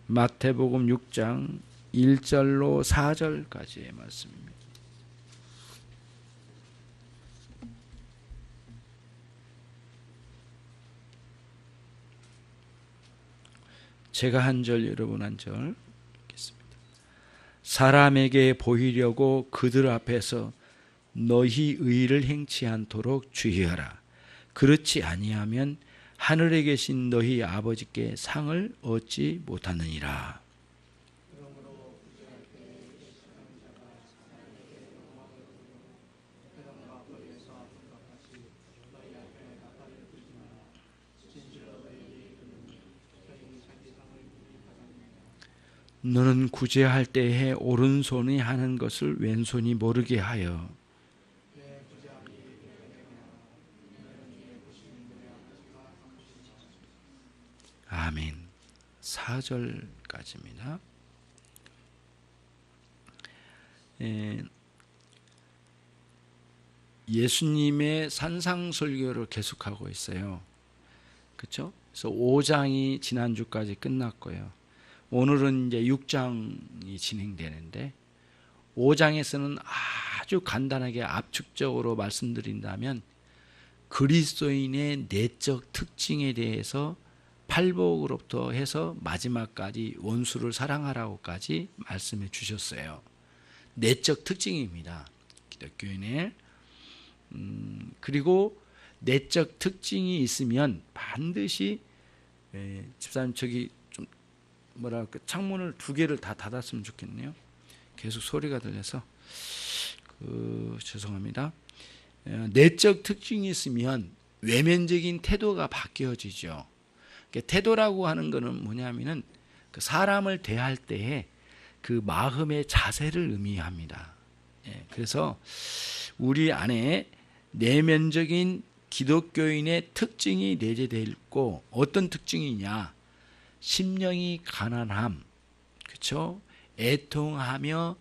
마태복음 6장 1절로 4절까지의 말씀입니다. 제가 한 절, 여러분 한 절 읽겠습니다. 사람에게 보이려고 그들 앞에서 너희 의를 행치 않도록 주의하라. 그렇지 아니하면 하늘에 계신 너희 아버지께 상을 얻지 못하느니라. 너는 구제할 때에 오른손이 하는 것을 왼손이 모르게 하여 아멘. 4절까지입니다. 예수님의 산상설교를 계속하고 있어요. 그렇죠? 그래서 5장이 지난주까지 끝났고요. 오늘은 이제 6장이 진행되는데 5장에서는 아주 간단하게 압축적으로 말씀드린다면 그리스도인의 내적 특징에 대해서 팔복으로부터 해서 마지막까지 원수를 사랑하라고까지 말씀해 주셨어요. 내적 특징입니다. 기독교인의 그리고 내적 특징이 있으면 반드시 집사님 저기 좀 뭐랄까 창문을 2개를 다 닫았으면 좋겠네요. 계속 소리가 들려서 죄송합니다. 내적 특징이 있으면 외면적인 태도가 바뀌어지죠. 태도라고 하는 것은 뭐냐면은 그 사람을 대할 때에 그 마음의 자세를 의미합니다. 그래서 우리 안에 내면적인 기독교인의 특징이 내재되어 있고 어떤 특징이냐? 심령이 가난함, 그렇죠? 애통하며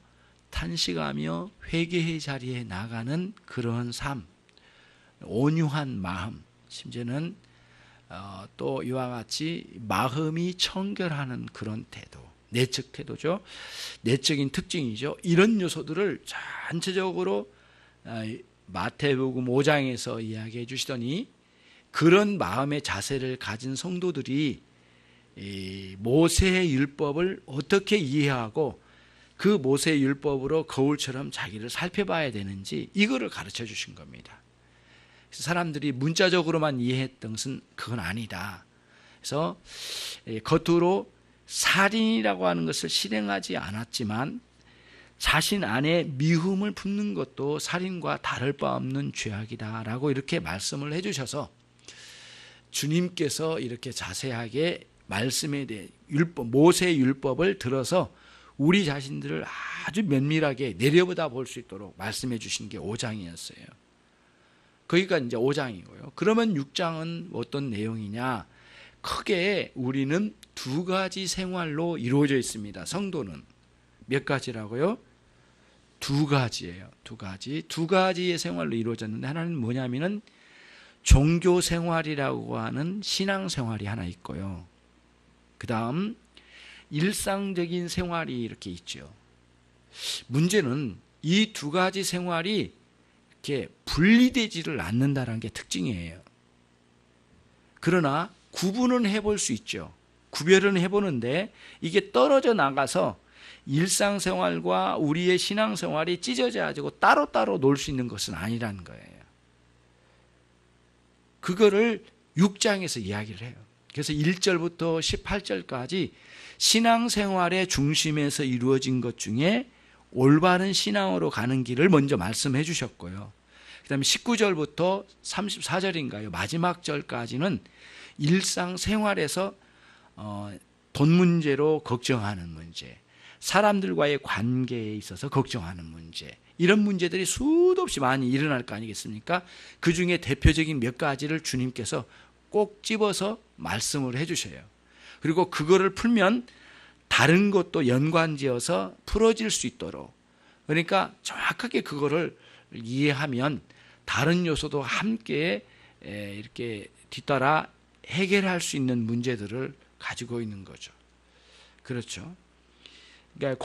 탄식하며 회개의 자리에 나가는 그런 삶, 온유한 마음, 심지어는 또 이와 같이 마음이 청결하는 그런 태도, 내적 태도죠. 내적인 특징이죠. 이런 요소들을 전체적으로 마태복음 5장에서 이야기해 주시더니 그런 마음의 자세를 가진 성도들이 모세의 율법을 어떻게 이해하고 그 모세의 율법으로 거울처럼 자기를 살펴봐야 되는지 이거를 가르쳐 주신 겁니다. 사람들이 문자적으로만 이해했던 것은 그건 아니다. 그래서 겉으로 살인이라고 하는 것을 실행하지 않았지만 자신 안에 미움을 품는 것도 살인과 다를 바 없는 죄악이다라고 이렇게 말씀을 해주셔서 주님께서 이렇게 자세하게 말씀에 대해 모세의 율법을 들어서 우리 자신들을 아주 면밀하게 내려보다 볼 수 있도록 말씀해 주신 게 5장이었어요. 거기가 이제 5장이고요. 그러면 6장은 어떤 내용이냐? 크게 우리는 2가지 생활로 이루어져 있습니다. 성도는 몇 가지라고요? 2가지예요. 2가지. 2가지의 생활로 이루어졌는데 하나는 뭐냐면은 종교 생활이라고 하는 신앙 생활이 하나 있고요. 그 다음 일상적인 생활이 이렇게 있죠. 문제는 이 2가지 생활이 이렇게 분리되지를 않는다는 게 특징이에요. 그러나 구분은 해볼 수 있죠. 구별은 해보는데 이게 떨어져 나가서 일상생활과 우리의 신앙생활이 찢어져 가지고 따로따로 놀 수 있는 것은 아니라는 거예요. 그거를 6장에서 이야기를 해요. 그래서 1절부터 18절까지 신앙생활의 중심에서 이루어진 것 중에 올바른 신앙으로 가는 길을 먼저 말씀해 주셨고요. 그 다음에 19절부터 34절인가요? 마지막 절까지는 일상생활에서 돈 문제로 걱정하는 문제, 사람들과의 관계에 있어서 걱정하는 문제, 이런 문제들이 수도 없이 많이 일어날 거 아니겠습니까? 그 중에 대표적인 몇 가지를 주님께서 꼭 집어서 말씀을 해주셔요. 그리고 그거를 풀면 다른 것도 연관지어서 풀어질 수 있도록, 그러니까 정확하게 그거를 이해하면 다른 요소도 함께 이렇게 뒤따라 해결할 수 있는 문제들을 가지고 있는 거죠. 그렇죠. 그러니까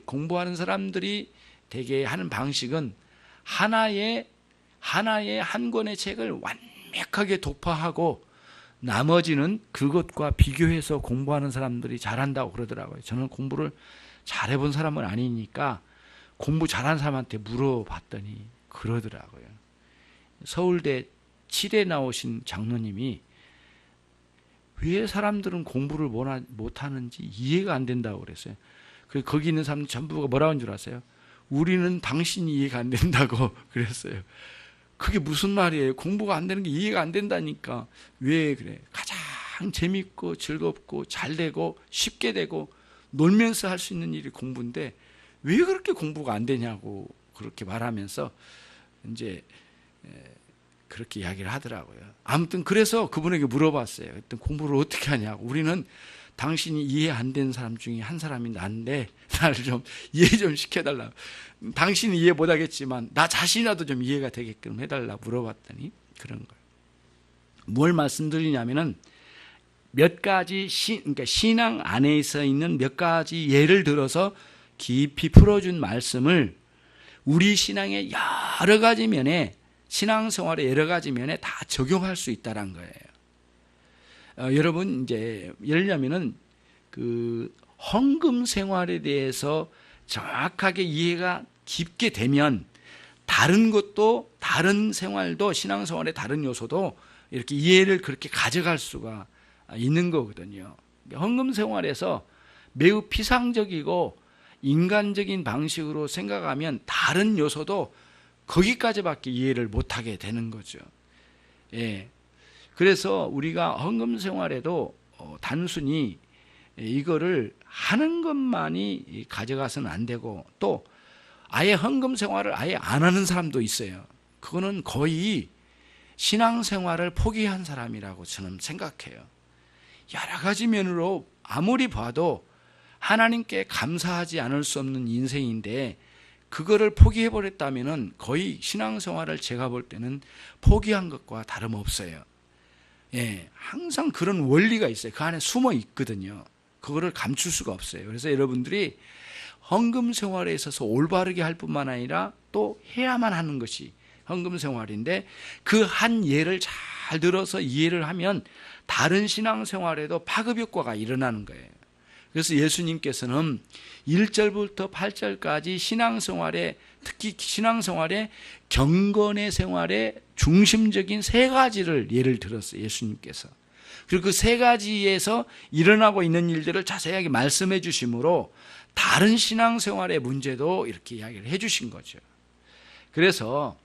공부하는 사람들이 대개 하는 방식은 하나의 한 권의 책을 완벽하게 독파하고 나머지는 그것과 비교해서 공부하는 사람들이 잘한다고 그러더라고요. 저는 공부를 잘해본 사람은 아니니까 공부 잘한 사람한테 물어봤더니 그러더라고요. 서울대 7에 나오신 장로님이 왜 사람들은 공부를 못하는지 이해가 안 된다고 그랬어요. 거기 있는 사람들 전부가 뭐라고 한 줄 아세요? 우리는 당신이 이해가 안 된다고 그랬어요. 그게 무슨 말이에요? 공부가 안 되는 게 이해가 안 된다니까. 왜 그래? 가장 재밌고 즐겁고 잘 되고 쉽게 되고 놀면서 할 수 있는 일이 공부인데 왜 그렇게 공부가 안 되냐고 그렇게 말하면서 이제 그렇게 이야기를 하더라고요. 아무튼 그래서 그분에게 물어봤어요. 그랬더니 공부를 어떻게 하냐고. 우리는 당신이 이해 안 된 사람 중에 한 사람이 난데 나를 좀 이해 좀 시켜달라. 당신은 이해 못하겠지만 나 자신이라도 좀 이해가 되게끔 해달라 물어봤더니 그런 거예요. 뭘 말씀드리냐면은 몇 가지 그러니까 신앙 안에서 있는 몇 가지 예를 들어서 깊이 풀어준 말씀을 우리 신앙의 여러 가지 면에 신앙생활의 여러 가지 면에 다 적용할 수 있다는 거예요. 여러분 이제 예를 들면은 그 헌금 생활에 대해서 정확하게 이해가 깊게 되면 다른 것도 다른 생활도 신앙생활의 다른 요소도 이렇게 이해를 그렇게 가져갈 수가 있는 거거든요. 헌금 생활에서 매우 피상적이고 인간적인 방식으로 생각하면 다른 요소도 거기까지밖에 이해를 못하게 되는 거죠. 예. 그래서 우리가 헌금 생활에도 단순히 이거를 하는 것만이 가져가서는 안 되고 또 아예 헌금 생활을 아예 안 하는 사람도 있어요. 그거는 거의 신앙생활을 포기한 사람이라고 저는 생각해요. 여러 가지 면으로 아무리 봐도 하나님께 감사하지 않을 수 없는 인생인데 그거를 포기해버렸다면 거의 신앙생활을 제가 볼 때는 포기한 것과 다름없어요. 예, 항상 그런 원리가 있어요. 그 안에 숨어 있거든요. 그거를 감출 수가 없어요. 그래서 여러분들이 헌금 생활에 있어서 올바르게 할 뿐만 아니라 또 해야만 하는 것이 헌금 생활인데 그 한 예를 잘 들어서 이해를 하면 다른 신앙생활에도 파급 효과가 일어나는 거예요. 그래서 예수님께서는 1절부터 8절까지 신앙생활에 특히 신앙생활의 경건의 생활의 중심적인 세 가지를 예를 들었어요. 예수님께서. 그리고 그 세 가지에서 일어나고 있는 일들을 자세하게 말씀해 주심으로 다른 신앙생활의 문제도 이렇게 이야기를 해 주신 거죠. 그래서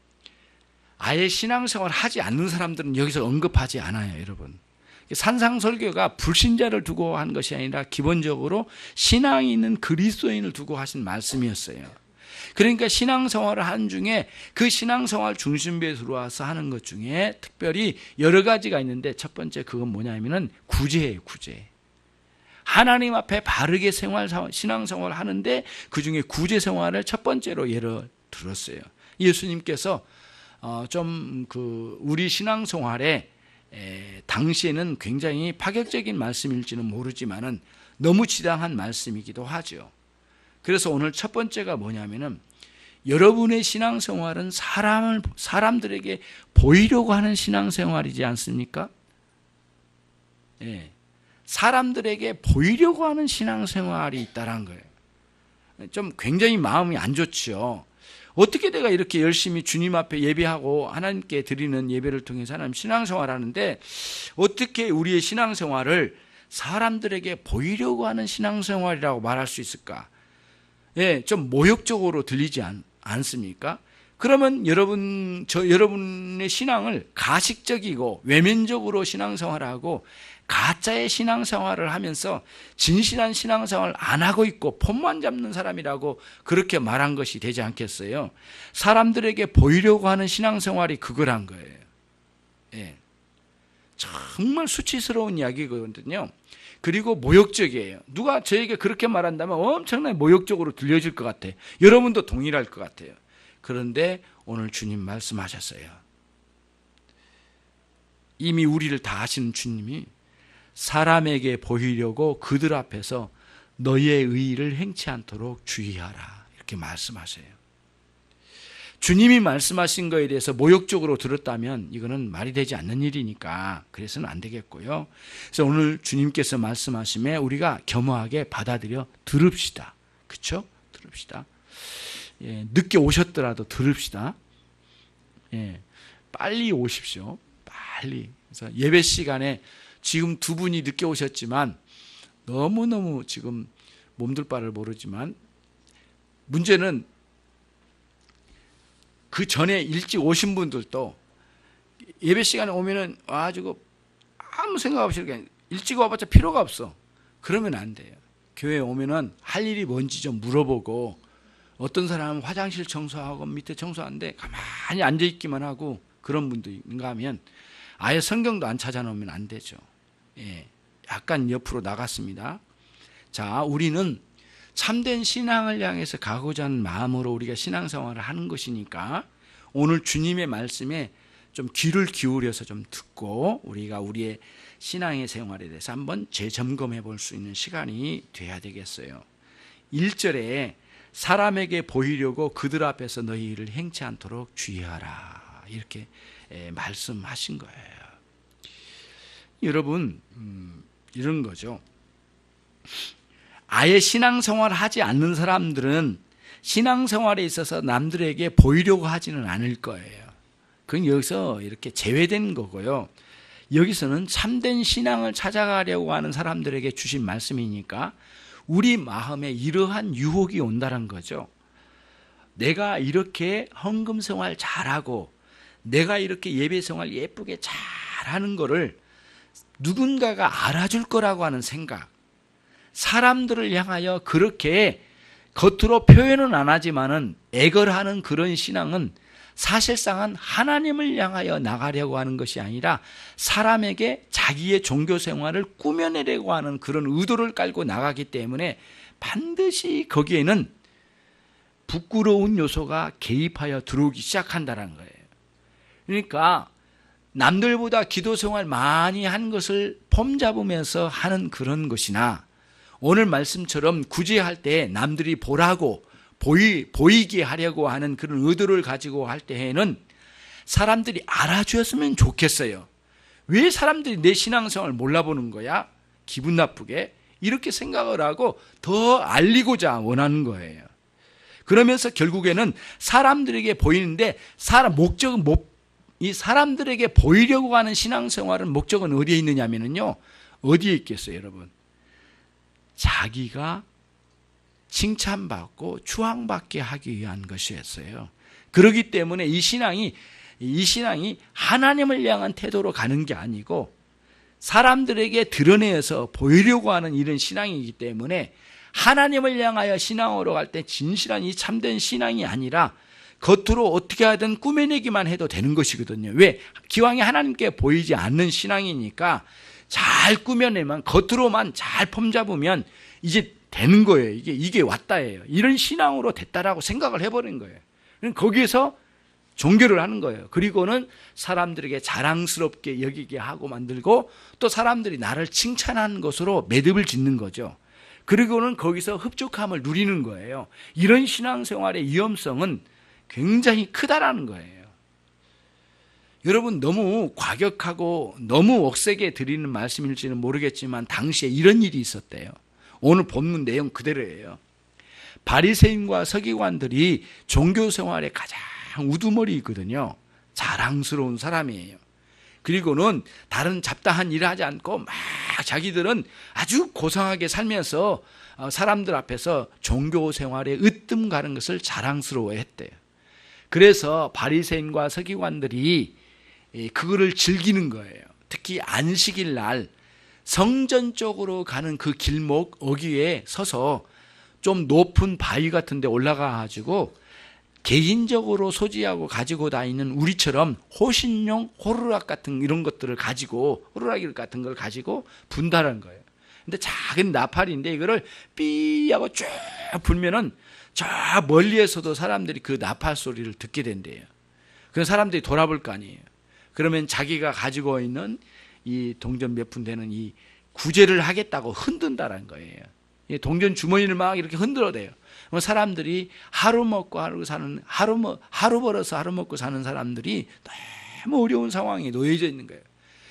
아예 신앙생활을 하지 않는 사람들은 여기서 언급하지 않아요, 여러분. 산상설교가 불신자를 두고 한 것이 아니라 기본적으로 신앙이 있는 그리스도인을 두고 하신 말씀이었어요. 그러니까 신앙생활을 하는 중에 그 신앙생활 중심부에 들어와서 하는 것 중에 특별히 여러 가지가 있는데 첫 번째 그건 뭐냐면은 구제예요, 구제. 하나님 앞에 바르게 신앙생활을 하는데 그 중에 구제 생활을 첫 번째로 예를 들었어요. 예수님께서 우리 신앙생활에 당시에는 굉장히 파격적인 말씀일지는 모르지만은 너무 지당한 말씀이기도 하죠. 그래서 오늘 첫 번째가 뭐냐면은 여러분의 신앙생활은 사람들에게 보이려고 하는 신앙생활이지 않습니까? 예. 사람들에게 보이려고 하는 신앙생활이 있다는 거예요. 좀 굉장히 마음이 안 좋죠. 어떻게 내가 이렇게 열심히 주님 앞에 예배하고 하나님께 드리는 예배를 통해서 하나님 신앙생활 하는데 어떻게 우리의 신앙생활을 사람들에게 보이려고 하는 신앙생활이라고 말할 수 있을까? 예, 좀 모욕적으로 들리지 않습니까? 그러면 여러분의 신앙을 가식적이고 외면적으로 신앙생활하고 가짜의 신앙생활을 하면서 진실한 신앙생활을 안 하고 있고 폼만 잡는 사람이라고 그렇게 말한 것이 되지 않겠어요? 사람들에게 보이려고 하는 신앙생활이 그거란 거예요. 예. 정말 수치스러운 이야기거든요. 그리고 모욕적이에요. 누가 저에게 그렇게 말한다면 엄청나게 모욕적으로 들려질 것 같아요. 여러분도 동일할 것 같아요. 그런데 오늘 주님 말씀하셨어요. 이미 우리를 다 아시는 주님이 사람에게 보이려고 그들 앞에서 너희의 의의를 행치 않도록 주의하라. 이렇게 말씀하세요. 주님이 말씀하신 거에 대해서 모욕적으로 들었다면 이거는 말이 되지 않는 일이니까 그래서는 안 되겠고요. 그래서 오늘 주님께서 말씀하심에 우리가 겸허하게 받아들여 들읍시다. 그렇죠? 들읍시다. 예, 늦게 오셨더라도 들읍시다. 예, 빨리 오십시오. 빨리. 그래서 예배 시간에 지금 두 분이 늦게 오셨지만 너무너무 지금 몸둘 바를 모르지만 문제는 그 전에 일찍 오신 분들도 예배 시간에 오면은 아주 아무 생각 없이 이렇게 일찍 와봤자 필요가 없어. 그러면 안 돼요. 교회에 오면은 할 일이 뭔지 좀 물어보고 어떤 사람은 화장실 청소하고 밑에 청소하는데 가만히 앉아있기만 하고 그런 분도 있는가 하면 아예 성경도 안 찾아놓으면 안 되죠. 예, 약간 옆으로 나갔습니다. 자, 우리는 참된 신앙을 향해서 가고자 하는 마음으로 우리가 신앙생활을 하는 것이니까 오늘 주님의 말씀에 좀 귀를 기울여서 좀 듣고 우리가 우리의 신앙의 생활에 대해서 한번 재점검해 볼 수 있는 시간이 돼야 되겠어요. 1절에 사람에게 보이려고 그들 앞에서 너희 일을 행치 않도록 주의하라. 이렇게 말씀하신 거예요. 여러분, 이런 거죠. 아예 신앙생활을 하지 않는 사람들은 신앙생활에 있어서 남들에게 보이려고 하지는 않을 거예요. 그건 여기서 이렇게 제외된 거고요. 여기서는 참된 신앙을 찾아가려고 하는 사람들에게 주신 말씀이니까 우리 마음에 이러한 유혹이 온다는 거죠. 내가 이렇게 헌금생활 잘하고 내가 이렇게 예배생활 예쁘게 잘하는 거를 누군가가 알아줄 거라고 하는 생각, 사람들을 향하여 그렇게 겉으로 표현은 안 하지만은 애걸하는 그런 신앙은 사실상은 하나님을 향하여 나가려고 하는 것이 아니라 사람에게 자기의 종교 생활을 꾸며내려고 하는 그런 의도를 깔고 나가기 때문에 반드시 거기에는 부끄러운 요소가 개입하여 들어오기 시작한다는 거예요. 그러니까 남들보다 기도 생활 많이 한 것을 폼잡으면서 하는 그런 것이나 오늘 말씀처럼 구제할 때 남들이 보라고 보이게 하려고 하는 그런 의도를 가지고 할 때에는 사람들이 알아주었으면 좋겠어요. 왜 사람들이 내 신앙생활을 몰라보는 거야? 기분 나쁘게 이렇게 생각을 하고 더 알리고자 원하는 거예요. 그러면서 결국에는 사람들에게 보이는데 목적은 이 사람들에게 보이려고 하는 신앙생활은 목적은 어디에 있느냐면요. 어디에 있겠어요, 여러분? 자기가 칭찬받고 추앙받게 하기 위한 것이었어요. 그렇기 때문에 이 신앙이 하나님을 향한 태도로 가는 게 아니고 사람들에게 드러내서 보이려고 하는 이런 신앙이기 때문에 하나님을 향하여 신앙으로 갈 때 진실한 이 참된 신앙이 아니라 겉으로 어떻게 하든 꾸며내기만 해도 되는 것이거든요. 왜? 기왕에 하나님께 보이지 않는 신앙이니까 잘 꾸며내면 겉으로만 잘 폼잡으면 이제 되는 거예요. 이게 왔다예요. 이런 신앙으로 됐다라고 생각을 해버린 거예요. 거기에서 종교를 하는 거예요. 그리고는 사람들에게 자랑스럽게 여기게 하고 만들고 또 사람들이 나를 칭찬하는 것으로 매듭을 짓는 거죠. 그리고는 거기서 흡족함을 누리는 거예요. 이런 신앙생활의 위험성은 굉장히 크다라는 거예요. 여러분 너무 과격하고 너무 억세게 드리는 말씀일지는 모르겠지만 당시에 이런 일이 있었대요. 오늘 본문 내용 그대로예요. 바리새인과 서기관들이 종교생활에 가장 우두머리이거든요. 자랑스러운 사람이에요. 그리고는 다른 잡다한 일을 하지 않고 막 자기들은 아주 고상하게 살면서 사람들 앞에서 종교생활에 으뜸 가는 것을 자랑스러워했대요. 그래서 바리새인과 서기관들이 그거를 즐기는 거예요. 특히 안식일 날 성전 쪽으로 가는 그 길목 어귀에 서서 좀 높은 바위 같은 데 올라가 가지고 개인적으로 소지하고 가지고 다니는 우리처럼 호신용 호루라기 같은 이런 것들을 가지고 호루라기 같은 걸 가지고 분다는 거예요. 근데 작은 나팔인데 이거를 삐 하고 쭉 불면은 저 멀리에서도 사람들이 그 나팔 소리를 듣게 된대요. 그런 사람들이 돌아볼 거 아니에요. 그러면 자기가 가지고 있는 이 동전 몇 푼 되는 이 구제를 하겠다고 흔든다는 거예요. 동전 주머니를 막 이렇게 흔들어대요. 사람들이 하루 먹고 하루 벌어서 하루 먹고 사는 사람들이 너무 어려운 상황에 놓여져 있는 거예요.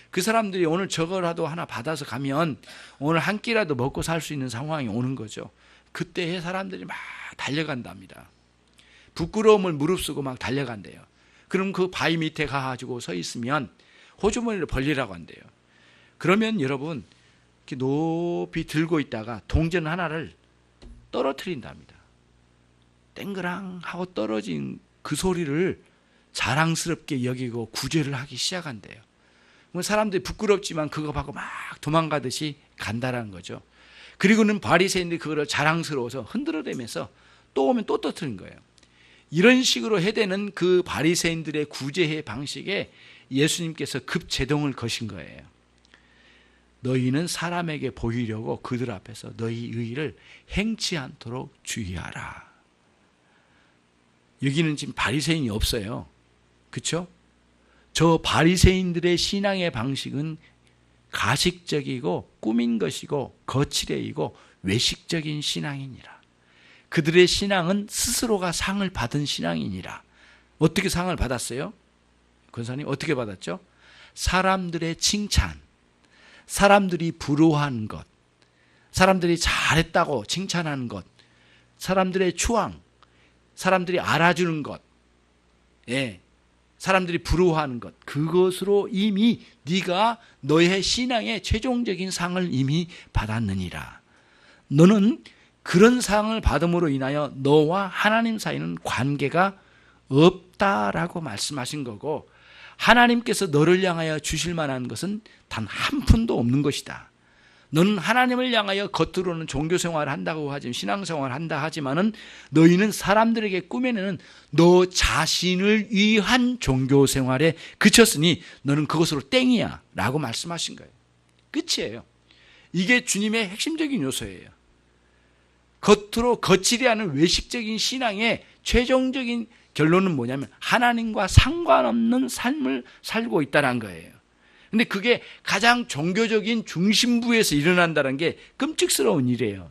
그 사람들이 오늘 저거라도 하나 받아서 가면 오늘 한 끼라도 먹고 살 수 있는 상황이 오는 거죠. 그때에 사람들이 막 달려간답니다. 부끄러움을 무릅쓰고 막 달려간대요. 그럼 그 바위 밑에 가가지고 서 있으면 호주머니를 벌리라고 한대요. 그러면 여러분 이렇게 높이 들고 있다가 동전 하나를 떨어뜨린답니다. 땡그랑 하고 떨어진 그 소리를 자랑스럽게 여기고 구제를 하기 시작한대요. 사람들이 부끄럽지만 그거 받고 막 도망가듯이 간다라는 거죠. 그리고는 바리새인들이 그거를 자랑스러워서 흔들어대면서 또 오면 또 떨어뜨린 거예요. 이런 식으로 해대는 그 바리새인들의 구제의 방식에 예수님께서 급제동을 거신 거예요. 너희는 사람에게 보이려고 그들 앞에서 너희 의의를 행치 않도록 주의하라. 여기는 지금 바리새인이 없어요. 그렇죠? 저 바리새인들의 신앙의 방식은 가식적이고 꾸민 것이고 거칠애이고 외식적인 신앙이니라. 그들의 신앙은 스스로가 상을 받은 신앙이니라. 어떻게 상을 받았어요? 권사님 어떻게 받았죠? 사람들의 칭찬, 사람들이 부러워하는 것, 사람들이 잘했다고 칭찬하는 것, 사람들의 추앙, 사람들이 알아주는 것, 사람들이 부러워하는 것, 그것으로 이미 네가 너의 신앙의 최종적인 상을 이미 받았느니라. 너는 그런 상을 받음으로 인하여 너와 하나님 사이는 관계가 없다라고 말씀하신 거고, 하나님께서 너를 향하여 주실 만한 것은 단 한 푼도 없는 것이다. 너는 하나님을 향하여 겉으로는 종교생활을 한다고 하지만, 신앙생활을 한다 하지만은 너희는 사람들에게 꾸며내는 너 자신을 위한 종교생활에 그쳤으니 너는 그것으로 땡이야 라고 말씀하신 거예요. 끝이에요. 이게 주님의 핵심적인 요소예요. 겉으로 거칠이 않은 외식적인 신앙의 최종적인 결론은 뭐냐면 하나님과 상관없는 삶을 살고 있다는 거예요. 근데 그게 가장 종교적인 중심부에서 일어난다는 게 끔찍스러운 일이에요.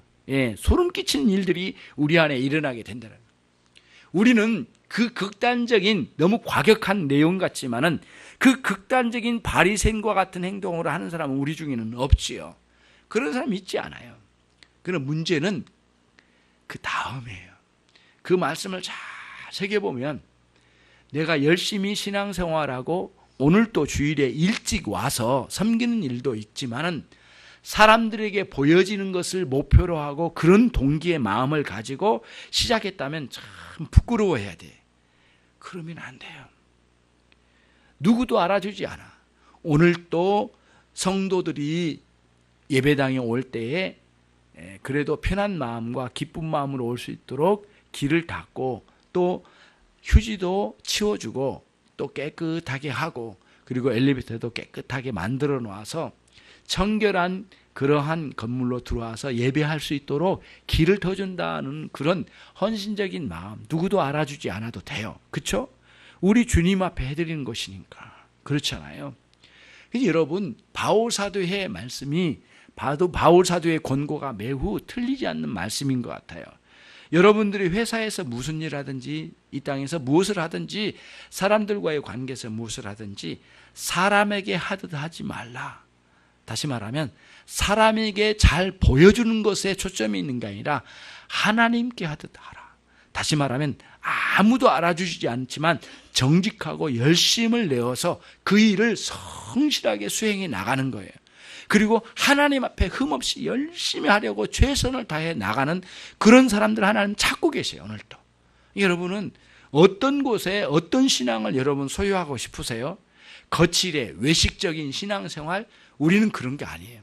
소름 끼치는 일들이 우리 안에 일어나게 된다는 거예요. 우리는 그 극단적인 너무 과격한 내용 같지만은 그 극단적인 바리새인과 같은 행동으로 하는 사람은 우리 중에는 없지요. 그런 사람 있지 않아요. 그런 문제는 그 다음이에요. 그 말씀을 잘 새겨보면 내가 열심히 신앙생활하고 오늘 또 주일에 일찍 와서 섬기는 일도 있지만은 사람들에게 보여지는 것을 목표로 하고 그런 동기의 마음을 가지고 시작했다면 참 부끄러워해야 돼. 그러면 안 돼요. 누구도 알아주지 않아. 오늘 또 성도들이 예배당에 올 때에 그래도 편한 마음과 기쁜 마음으로 올 수 있도록 길을 닦고 또 휴지도 치워주고 또 깨끗하게 하고 그리고 엘리베이터도 깨끗하게 만들어 놔서 청결한 그러한 건물로 들어와서 예배할 수 있도록 길을 터준다는 그런 헌신적인 마음, 누구도 알아주지 않아도 돼요. 그렇죠? 우리 주님 앞에 해드리는 것이니까. 그렇잖아요. 그래서 여러분, 바울사도의 말씀이 바울사도의 권고가 매우 틀리지 않는 말씀인 것 같아요. 여러분들이 회사에서 무슨 일 하든지 이 땅에서 무엇을 하든지 사람들과의 관계에서 무엇을 하든지 사람에게 하듯 하지 말라. 다시 말하면 사람에게 잘 보여주는 것에 초점이 있는 게 아니라 하나님께 하듯 하라. 다시 말하면 아무도 알아주지 않지만 정직하고 열심을 내어서 그 일을 성실하게 수행해 나가는 거예요. 그리고 하나님 앞에 흠없이 열심히 하려고 최선을 다해 나가는 그런 사람들 하나님 찾고 계세요. 오늘도. 여러분은 어떤 곳에 어떤 신앙을 여러분 소유하고 싶으세요? 거칠의 외식적인 신앙생활? 우리는 그런 게 아니에요.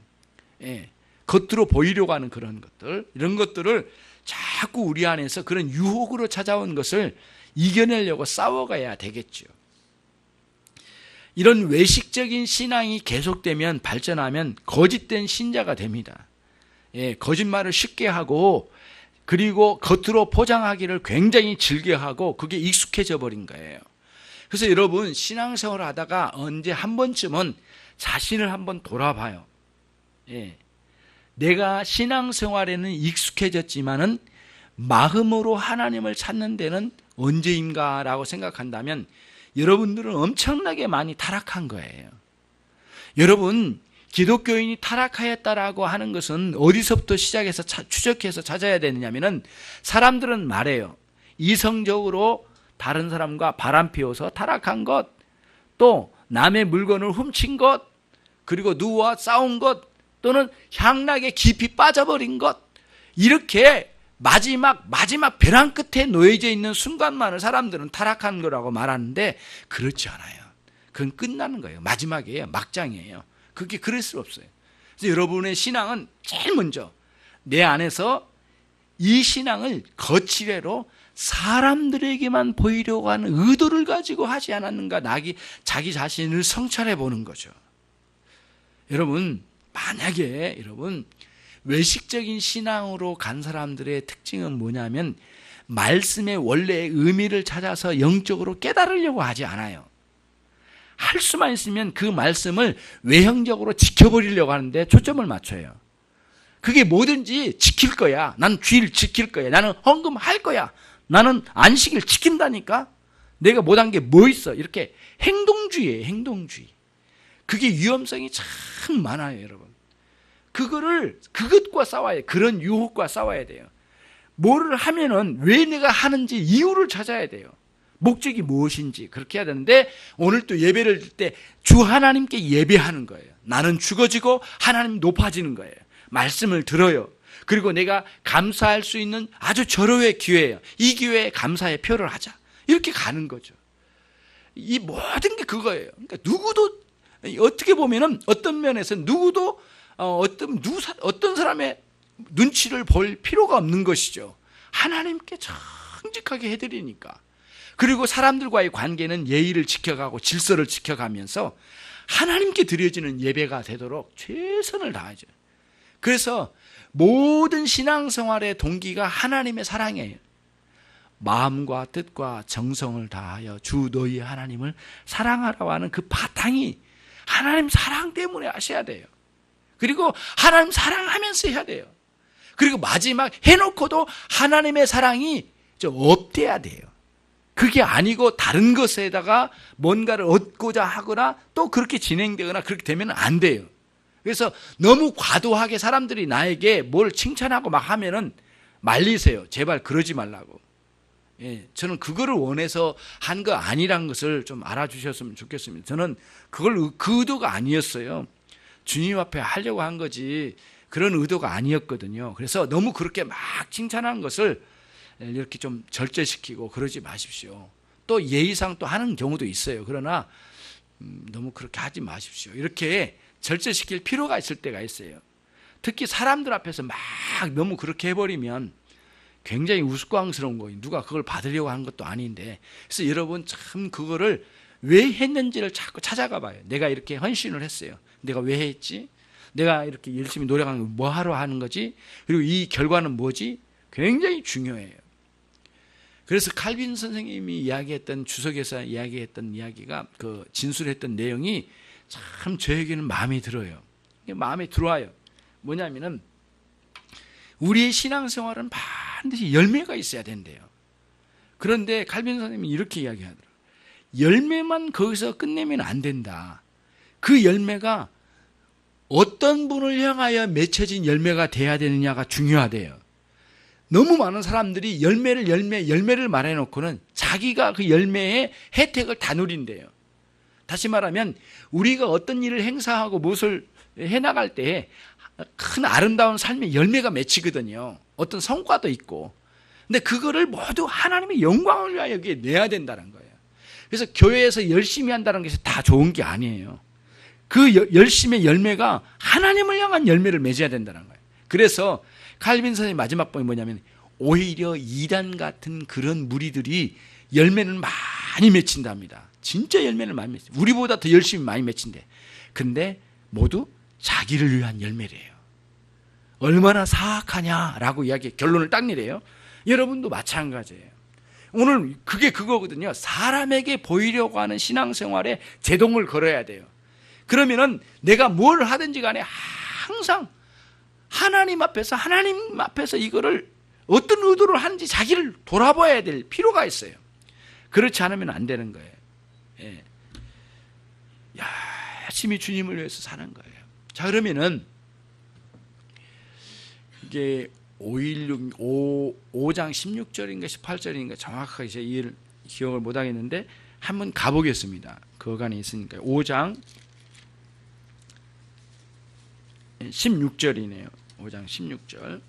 겉으로 보이려고 하는 그런 것들, 이런 것들을 자꾸 우리 안에서 그런 유혹으로 찾아온 것을 이겨내려고 싸워가야 되겠죠. 이런 외식적인 신앙이 계속되면 발전하면 거짓된 신자가 됩니다. 거짓말을 쉽게 하고 그리고 겉으로 포장하기를 굉장히 즐겨하고 그게 익숙해져 버린 거예요. 그래서 여러분 신앙생활을 하다가 언제 한 번쯤은 자신을 한번 돌아봐요. 예. 내가 신앙생활에는 익숙해졌지만은 마음으로 하나님을 찾는 데는 언제인가라고 생각한다면 여러분들은 엄청나게 많이 타락한 거예요. 여러분, 기독교인이 타락하였다라고 하는 것은 어디서부터 시작해서 추적해서 찾아야 되느냐면은 사람들은 말해요. 이성적으로 다른 사람과 바람 피워서 타락한 것, 또 남의 물건을 훔친 것, 그리고 누구와 싸운 것, 또는 향락에 깊이 빠져버린 것, 이렇게 마지막 벼랑 끝에 놓여져 있는 순간만을 사람들은 타락한 거라고 말하는데 그렇지 않아요. 그건 끝나는 거예요. 마지막이에요. 막장이에요. 그게 그럴 수 없어요. 그래서 여러분의 신앙은 제일 먼저 내 안에서 이 신앙을 거칠애로 사람들에게만 보이려고 하는 의도를 가지고 하지 않았는가, 자기 자신을 성찰해 보는 거죠. 여러분, 만약에 여러분 외식적인 신앙으로 간 사람들의 특징은 뭐냐면 말씀의 원래의 의미를 찾아서 영적으로 깨달으려고 하지 않아요. 할 수만 있으면 그 말씀을 외형적으로 지켜버리려고 하는데 초점을 맞춰요. 그게 뭐든지 지킬 거야. 난 주일 지킬 거야. 나는 헌금할 거야. 나는 안식일 지킨다니까. 내가 못한 게 뭐 있어. 이렇게 행동주의예요. 행동주의. 그게 위험성이 참 많아요, 여러분. 그것과 싸워야 돼요. 그런 유혹과 싸워야 돼요. 뭐를 하면은 왜 내가 하는지 이유를 찾아야 돼요. 목적이 무엇인지 그렇게 해야 되는데, 오늘 또 예배를 드릴 때 주 하나님께 예배하는 거예요. 나는 죽어지고 하나님 높아지는 거예요. 말씀을 들어요. 그리고 내가 감사할 수 있는 아주 절호의 기회예요. 이 기회에 감사의 표를 하자. 이렇게 가는 거죠. 이 모든 게 그거예요. 그러니까 누구도 어떻게 보면은 어떤 면에서 누구도 어떤 사람의 눈치를 볼 필요가 없는 것이죠. 하나님께 정직하게 해드리니까. 그리고 사람들과의 관계는 예의를 지켜가고 질서를 지켜가면서 하나님께 드려지는 예배가 되도록 최선을 다하죠. 그래서 모든 신앙생활의 동기가 하나님의 사랑이에요. 마음과 뜻과 정성을 다하여 주 너희 하나님을 사랑하라고 하는 그 바탕이 하나님 사랑 때문에 하셔야 돼요. 그리고 하나님 사랑하면서 해야 돼요. 그리고 마지막 해놓고도 하나님의 사랑이 좀 업돼야 돼요. 그게 아니고 다른 것에다가 뭔가를 얻고자 하거나 또 그렇게 진행되거나 그렇게 되면 안 돼요. 그래서 너무 과도하게 사람들이 나에게 뭘 칭찬하고 막 하면은 말리세요. 제발 그러지 말라고. 예, 저는 그거를 원해서 한 거 아니란 것을 좀 알아주셨으면 좋겠습니다. 저는 그 의도가 아니었어요. 주님 앞에 하려고 한 거지 그런 의도가 아니었거든요. 그래서 너무 그렇게 막 칭찬하는 것을 이렇게 좀 절제시키고 그러지 마십시오. 또 예의상 또 하는 경우도 있어요. 그러나 너무 그렇게 하지 마십시오. 이렇게 절제시킬 필요가 있을 때가 있어요. 특히 사람들 앞에서 막 너무 그렇게 해버리면 굉장히 우스꽝스러운 거예요. 누가 그걸 받으려고 하는 것도 아닌데. 그래서 여러분 참 그거를 왜 했는지를 자꾸 찾아가 봐요. 내가 이렇게 헌신을 했어요. 내가 왜 했지? 내가 이렇게 열심히 노력하는 거 뭐 하러 하는 거지? 그리고 이 결과는 뭐지? 굉장히 중요해요. 그래서 칼빈 선생님이 이야기했던, 주석에서 이야기했던 이야기가, 그 진술했던 내용이 참 저에게는 마음에 들어요. 마음에 들어와요. 뭐냐면은 우리의 신앙생활은 반드시 열매가 있어야 된대요. 그런데 칼빈 선생님이 이렇게 이야기하더라고요. 열매만 거기서 끝내면 안 된다. 그 열매가 어떤 분을 향하여 맺혀진 열매가 돼야 되느냐가 중요하대요. 너무 많은 사람들이 열매를 말해놓고는 자기가 그 열매의 혜택을 다 누린대요. 다시 말하면 우리가 어떤 일을 행사하고 무엇을 해나갈 때 큰 아름다운 삶의 열매가 맺히거든요. 어떤 성과도 있고. 근데 그거를 모두 하나님의 영광을 위하여 여기에 내야 된다는 거예요. 그래서 교회에서 열심히 한다는 것이 다 좋은 게 아니에요. 그 열심의 열매가 하나님을 향한 열매를 맺어야 된다는 거예요. 그래서 칼빈 선생님 마지막 본이 뭐냐면 오히려 이단 같은 그런 무리들이 열매는 많이 맺힌답니다. 진짜 열매를 많이 맺힌다. 우리보다 더 열심히 많이 맺힌대. 근데 모두 자기를 위한 열매래요. 얼마나 사악하냐라고 결론을 딱 내려요. 여러분도 마찬가지예요. 오늘 그게 그거거든요. 사람에게 보이려고 하는 신앙생활에 제동을 걸어야 돼요. 그러면은 내가 뭘 하든지 간에 항상 하나님 앞에서 이거를 어떤 의도로 하는지 자기를 돌아봐야 될 필요가 있어요. 그렇지 않으면 안 되는 거예요. 예. 열심히 주님을 위해서 사는 거예요. 자, 그러면은 이게 5장 16절인가 18절인가 정확하게 제가 기억을 못 하겠는데 한번 가보겠습니다. 그 어간에 있으니까 5장 16절이네요. 5장 16절.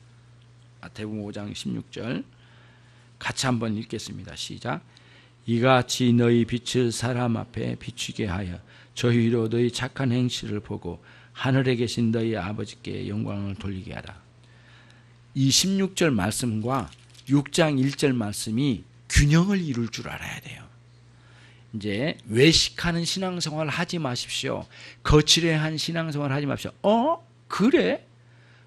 마태복음 5장 16절 같이 한번 읽겠습니다. 시작. 이같이 너희 빛을 사람 앞에 비추게 하여 저희로 너희 착한 행실을 보고 하늘에 계신 너희 아버지께 영광을 돌리게 하라. 이 16절 말씀과 6장 1절 말씀이 균형을 이룰 줄 알아야 돼요. 이제 외식하는 신앙생활을 하지 마십시오. 거칠애한 신앙생활을 하지 마십시오. 그래?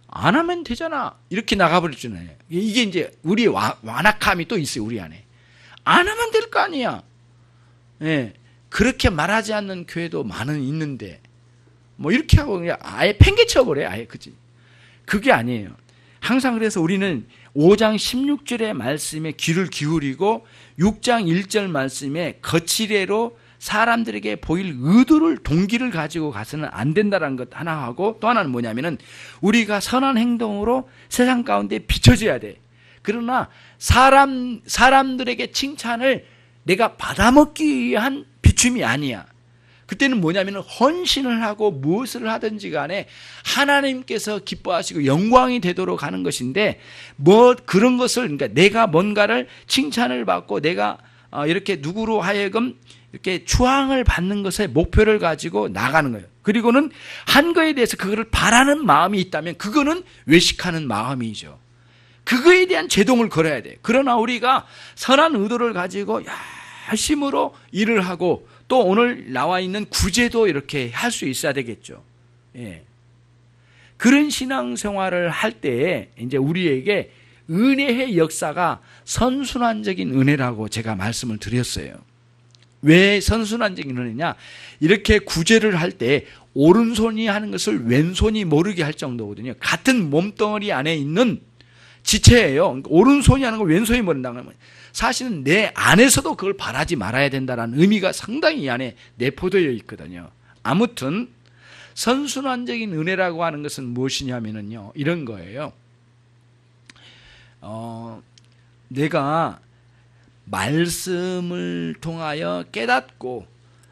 안 하면 되잖아. 이렇게 나가버리잖아요. 이게 이제 우리의 완악함이 또 있어요. 우리 안에. 안 하면 될 거 아니야. 예. 그렇게 말하지 않는 교회도 많은 있는데 뭐 이렇게 하고 그냥 아예 팽개쳐버려요. 아예 그지. 그게 아니에요. 항상 그래서 우리는 5장 16절의 말씀에 귀를 기울이고 6장 1절 말씀에 거칠애로 사람들에게 보일 의도를 동기를 가지고 가서는 안 된다는 것 하나 하고 또 하나는 뭐냐면은 우리가 선한 행동으로 세상 가운데 비춰져야 돼. 그러나 사람들에게 칭찬을 내가 받아먹기 위한 비춤이 아니야. 그때는 뭐냐면 헌신을 하고 무엇을 하든지 간에 하나님께서 기뻐하시고 영광이 되도록 하는 것인데 뭐 그런 것을 그러니까 내가 뭔가를 칭찬을 받고 내가 이렇게 누구로 하여금 이렇게 추앙을 받는 것에 목표를 가지고 나가는 거예요. 그리고는 한 거에 대해서 그거를 바라는 마음이 있다면 그거는 외식하는 마음이죠. 그거에 대한 제동을 걸어야 돼. 그러나 우리가 선한 의도를 가지고 열심으로 일을 하고 또 오늘 나와 있는 구제도 이렇게 할 수 있어야 되겠죠. 예. 그런 신앙생활을 할 때에 이제 우리에게 은혜의 역사가 선순환적인 은혜라고 제가 말씀을 드렸어요. 왜 선순환적인 은혜냐? 이렇게 구제를 할 때 오른손이 하는 것을 왼손이 모르게 할 정도거든요. 같은 몸덩어리 안에 있는 지체예요. 오른손이 하는 걸 왼손이 모른다는 건 사실은 내 안에서도 그걸 바라지 말아야 된다는 의미가 상당히 이 안에 내포되어 있거든요. 아무튼 선순환적인 은혜라고 하는 것은 무엇이냐면요, 이런 거예요. 내가 말씀을 통하여 깨닫고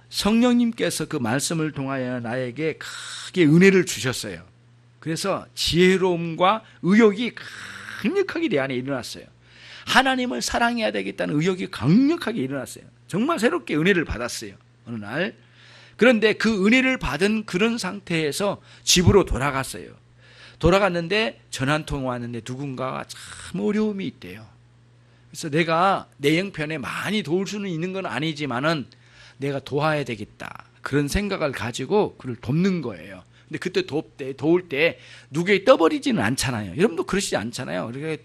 성령님께서 그 말씀을 통하여 나에게 크게 은혜를 주셨어요. 그래서 지혜로움과 의욕이 강력하게 내 안에 일어났어요. 하나님을 사랑해야 되겠다는 의욕이 강력하게 일어났어요. 정말 새롭게 은혜를 받았어요. 어느 날. 그런데 그 은혜를 받은 그런 상태에서 집으로 돌아갔어요. 돌아갔는데 전화 한 통 왔는데 누군가가 참 어려움이 있대요. 그래서 내가 내 형편에 많이 도울 수는 있는 건 아니지만은 내가 도와야 되겠다. 그런 생각을 가지고 그를 돕는 거예요. 근데 그때 도울 때 누구에게 떠버리지는 않잖아요. 여러분도 그러시지 않잖아요. 이렇게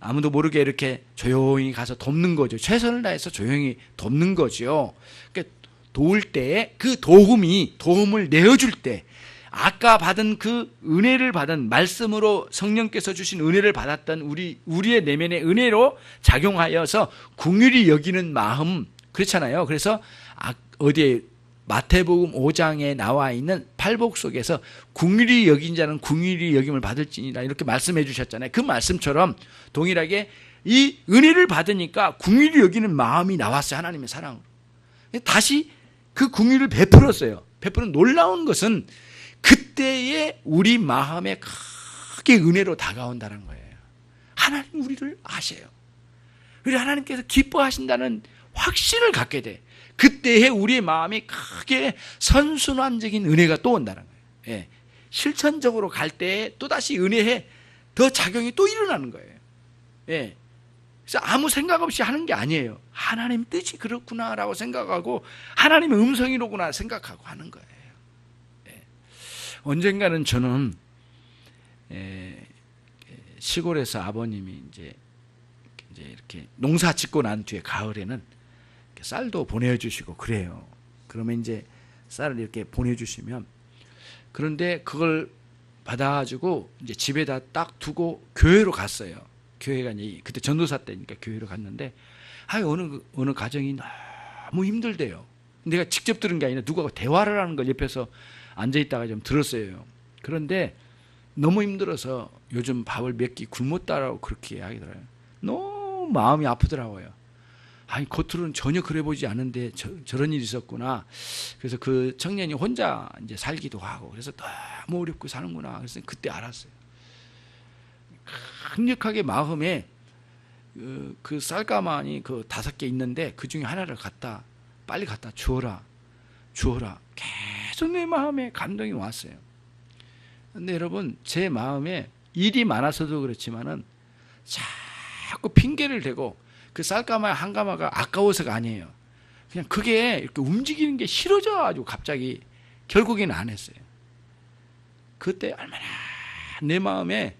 아무도 모르게 이렇게 조용히 가서 돕는 거죠. 최선을 다해서 조용히 돕는 거죠. 그러니까 도울 때 그 도움을 내어줄 때 아까 받은 그 은혜를 받은 말씀으로 성령께서 주신 은혜를 받았던 우리의 내면의 은혜로 작용하여서 긍휼히 여기는 마음 그렇잖아요. 그래서 어디에 마태복음 5장에 나와 있는 팔복 속에서 긍휼히 여긴 자는 긍휼히 여김을 받을지니라 이렇게 말씀해 주셨잖아요. 그 말씀처럼 동일하게 이 은혜를 받으니까 긍휼히 여기는 마음이 나왔어요. 하나님의 사랑으로. 다시 그 긍휼을 베풀었어요. 베푸는 놀라운 것은 그때에 우리 마음에 크게 은혜로 다가온다는 거예요. 하나님 우리를 아셔요. 우리 하나님께서 기뻐하신다는 확신을 갖게 돼. 그때에 우리의 마음이 크게 선순환적인 은혜가 또 온다는 거예요. 예. 실천적으로 갈 때에 또다시 은혜에 더 작용이 또 일어나는 거예요. 예. 그래서 아무 생각 없이 하는 게 아니에요. 하나님 뜻이 그렇구나라고 생각하고 하나님의 음성이로구나 생각하고 하는 거예요. 예. 언젠가는 저는 시골에서 아버님이 이제 이렇게 농사 짓고 난 뒤에 가을에는 쌀도 보내주시고 그래요. 그러면 이제 쌀을 이렇게 보내주시면 그런데 그걸 받아가지고 이제 집에다 딱 두고 교회로 갔어요. 교회가 이제 그때 전도사 때니까 교회로 갔는데, 어느 가정이 너무 힘들대요. 내가 직접 들은 게 아니라 누가 대화를 하는 걸 옆에서 앉아 있다가 좀 들었어요. 그런데 너무 힘들어서 요즘 밥을 몇 끼 굶었다라고 그렇게 이야기더라고요. 너무 마음이 아프더라고요. 겉으로는 전혀 그래 보이지 않은데 저런 일이 있었구나. 그래서 그 청년이 혼자 이제 살기도 하고, 그래서 너무 어렵고 사는구나. 그래서 그때 알았어요. 강력하게 마음에 그 쌀가마니 그 5개 있는데 그 중에 하나를 빨리 갖다 주어라. 계속 내 마음에 감동이 왔어요. 근데 여러분, 제 마음에 일이 많아서도 그렇지만은 자꾸 핑계를 대고, 그 쌀가마 한 가마가 아까워서가 아니에요. 그냥 그게 이렇게 움직이는 게 싫어져가지고 갑자기 결국에는 안 했어요. 그때 얼마나 내 마음에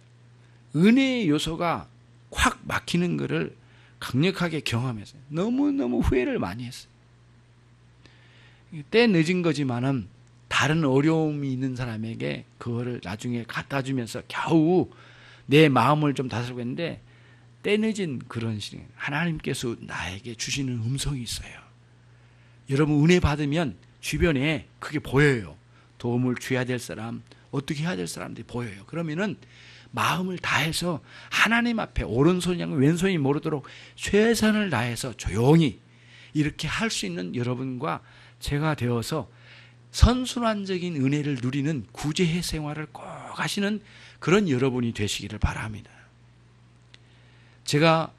은혜의 요소가 콱 막히는 것을 강력하게 경험했어요. 너무너무 후회를 많이 했어요. 때 늦은 거지만은 다른 어려움이 있는 사람에게 그거를 나중에 갖다 주면서 겨우 내 마음을 좀 다스리고 있는데, 때 늦은 그런 시간, 하나님께서 나에게 주시는 음성이 있어요. 여러분, 은혜 받으면 주변에 그게 보여요. 도움을 줘야 될 사람, 어떻게 해야 될 사람들이 보여요. 그러면은 마음을 다해서 하나님 앞에 오른손이 아니고 왼손이 모르도록 최선을 다해서 조용히 이렇게 할 수 있는 여러분과 제가 되어서 선순환적인 은혜를 누리는 구제의 생활을 꼭 하시는 그런 여러분이 되시기를 바랍니다. 제가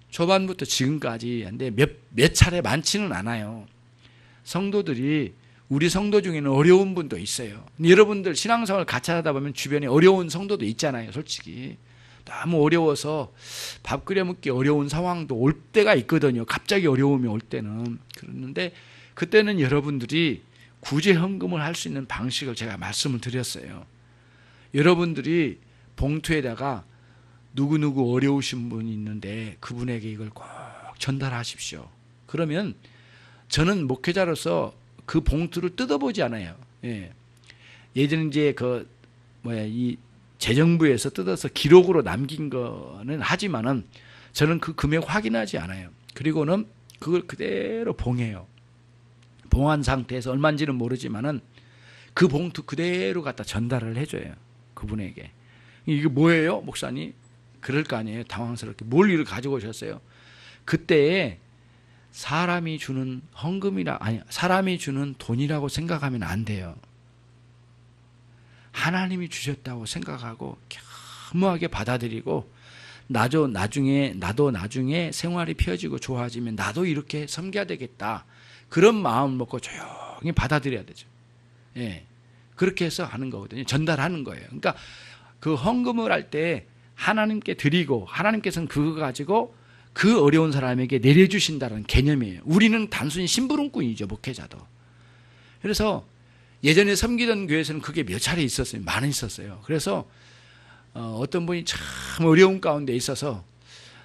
초반부터 지금까지 근데 몇 차례 많지는 않아요. 성도들이, 우리 성도 중에는 어려운 분도 있어요. 여러분들 신앙생활을 같이 하다 보면 주변에 어려운 성도도 있잖아요. 솔직히 너무 어려워서 밥 끓여 먹기 어려운 상황도 올 때가 있거든요. 갑자기 어려움이 올 때는. 그랬는데 그때는 여러분들이 구제 헌금을 할 수 있는 방식을 제가 말씀을 드렸어요. 여러분들이 봉투에다가 누구누구 어려우신 분이 있는데 그분에게 이걸 꼭 전달하십시오. 그러면 저는 목회자로서 그 봉투를 뜯어보지 않아요. 예전에 이제 이 재정부에서 뜯어서 기록으로 남긴 거는 하지만은 저는 그 금액 확인하지 않아요. 그리고는 그걸 그대로 봉해요. 봉한 상태에서 얼마인지는 모르지만은 그 봉투 그대로 갖다 전달을 해줘요. 그분에게. 이게 뭐예요, 목사님? 그럴 거 아니에요. 당황스럽게. 뭘 이를 가지고 오셨어요? 그때에 사람이 주는 사람이 주는 돈이라고 생각하면 안 돼요. 하나님이 주셨다고 생각하고 겸허하게 받아들이고, 나도 나중에 생활이 펴지고 좋아지면 나도 이렇게 섬겨야 되겠다. 그런 마음을 먹고 조용히 받아들여야 되죠. 그렇게 해서 하는 거거든요. 전달하는 거예요. 그러니까 그 헌금을 할 때 하나님께 드리고, 하나님께서는 그거 가지고 그 어려운 사람에게 내려주신다는 개념이에요. 우리는 단순히 심부름꾼이죠, 목회자도. 그래서 예전에 섬기던 교회에서는 그게 몇 차례 있었어요. 많이 있었어요. 그래서 어떤 분이 참 어려운 가운데 있어서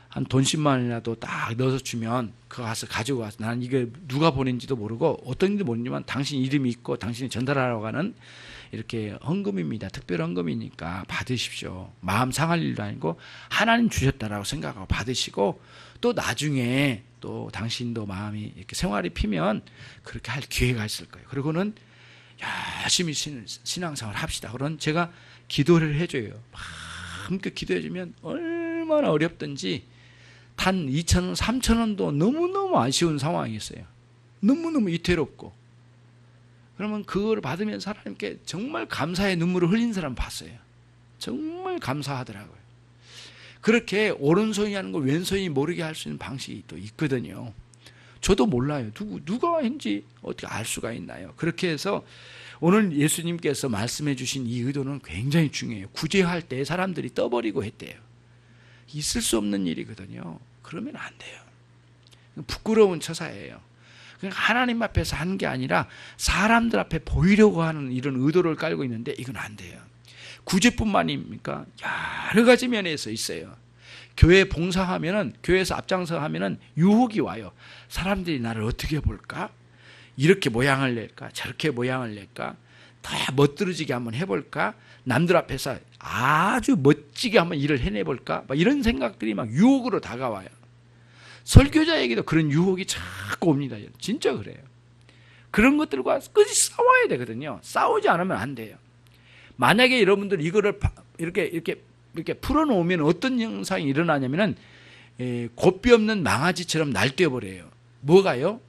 한 돈 10만 원이라도 딱 넣어서 주면 그거 가서 가지고 와서, 나는 이게 누가 보낸지도 모르고 어떤 일도 모르지만 당신 이름이 있고 당신이 전달하라고 하는 이렇게 헌금입니다. 특별 헌금이니까 받으십시오. 마음 상할 일도 아니고 하나님 주셨다라고 생각하고 받으시고, 또 나중에 또 당신도 마음이 이렇게 생활이 피면 그렇게 할 기회가 있을 거예요. 그리고는 열심히 신앙생활 합시다. 그런 제가 기도를 해줘요. 마음껏 기도해주면 얼마나 어렵든지 단 2,000원, 3,000원도 너무너무 아쉬운 상황이 있어요. 너무너무 위태롭고. 그러면 그걸 받으면서 하나님께 정말 감사의 눈물을 흘린 사람 봤어요. 정말 감사하더라고요. 그렇게 오른손이 하는 걸 왼손이 모르게 할 수 있는 방식이 또 있거든요. 저도 몰라요. 누가 했는지 어떻게 알 수가 있나요? 그렇게 해서 오늘 예수님께서 말씀해 주신 이 의도는 굉장히 중요해요. 구제할 때 사람들이 떠버리고 했대요. 있을 수 없는 일이거든요. 그러면 안 돼요. 부끄러운 처사예요. 그냥 하나님 앞에서 하는 게 아니라 사람들 앞에 보이려고 하는 이런 의도를 깔고 있는데 이건 안 돼요. 구제뿐만입니까? 여러 가지 면에서 있어요. 교회 봉사하면은, 교회에서 앞장서 하면은 유혹이 와요. 사람들이 나를 어떻게 볼까? 이렇게 모양을 낼까? 저렇게 모양을 낼까? 더 멋들어지게 한번 해볼까? 남들 앞에서 아주 멋지게 한번 일을 해내볼까? 막 이런 생각들이 막 유혹으로 다가와요. 설교자에게도 그런 유혹이 자꾸 옵니다. 진짜 그래요. 그런 것들과 끝이 싸워야 되거든요. 싸우지 않으면 안 돼요. 만약에 여러분들 이거를 이렇게 풀어놓으면 어떤 현상이 일어나냐면은 곱비 없는 망아지처럼 날뛰어버려요. 뭐가요?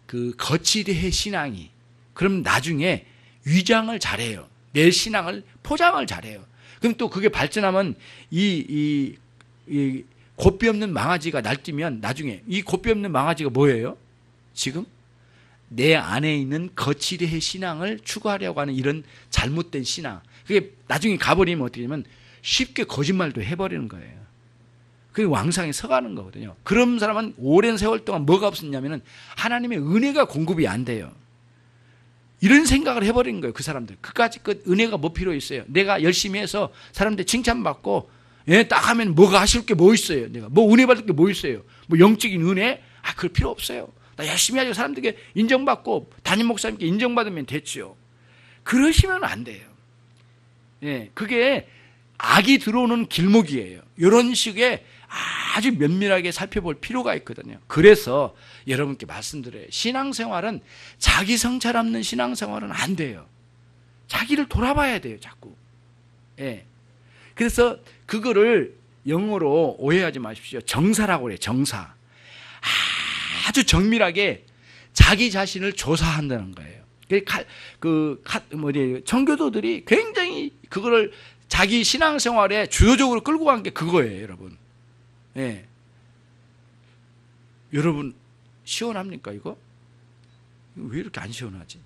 그 거치대의 신앙이. 그럼 나중에 위장을 잘해요. 내 신앙을 포장을 잘해요. 그럼 또 그게 발전하면 이 곱비 없는 망아지가 날뛰면 나중에 이 곱비 없는 망아지가 뭐예요? 지금 내 안에 있는 거치대의 신앙을 추구하려고 하는 이런 잘못된 신앙. 그게 나중에 가버리면 어떻게 되냐면 쉽게 거짓말도 해버리는 거예요. 그게 왕상에 서가는 거거든요. 그런 사람은 오랜 세월 동안 뭐가 없었냐면은 하나님의 은혜가 공급이 안 돼요. 이런 생각을 해버린 거예요. 그 사람들. 그까지 끝 은혜가 뭐 필요 있어요. 내가 열심히 해서 사람들 칭찬받고 딱 하면 뭐가 하실 게 뭐 있어요. 내가 뭐 은혜 받을 게 뭐 있어요. 뭐 영적인 은혜? 그럴 필요 없어요. 나 열심히 하고 사람들에게 인정받고 담임 목사님께 인정받으면 됐죠. 그러시면 안 돼요. 그게 악이 들어오는 길목이에요. 이런 식의 아주 면밀하게 살펴볼 필요가 있거든요. 그래서 여러분께 말씀드려요. 신앙생활은 자기 성찰 없는 신앙생활은 안 돼요. 자기를 돌아봐야 돼요. 자꾸. 그래서 그거를 영어로 오해하지 마십시오. 정사라고 그래요. 정사. 아주 정밀하게 자기 자신을 조사한다는 거예요. 청교도들이 굉장히 그거를 자기 신앙생활에 주도적으로 끌고 간 게 그거예요, 여러분. 여러분 시원합니까 이거? 왜 이렇게 안 시원하지?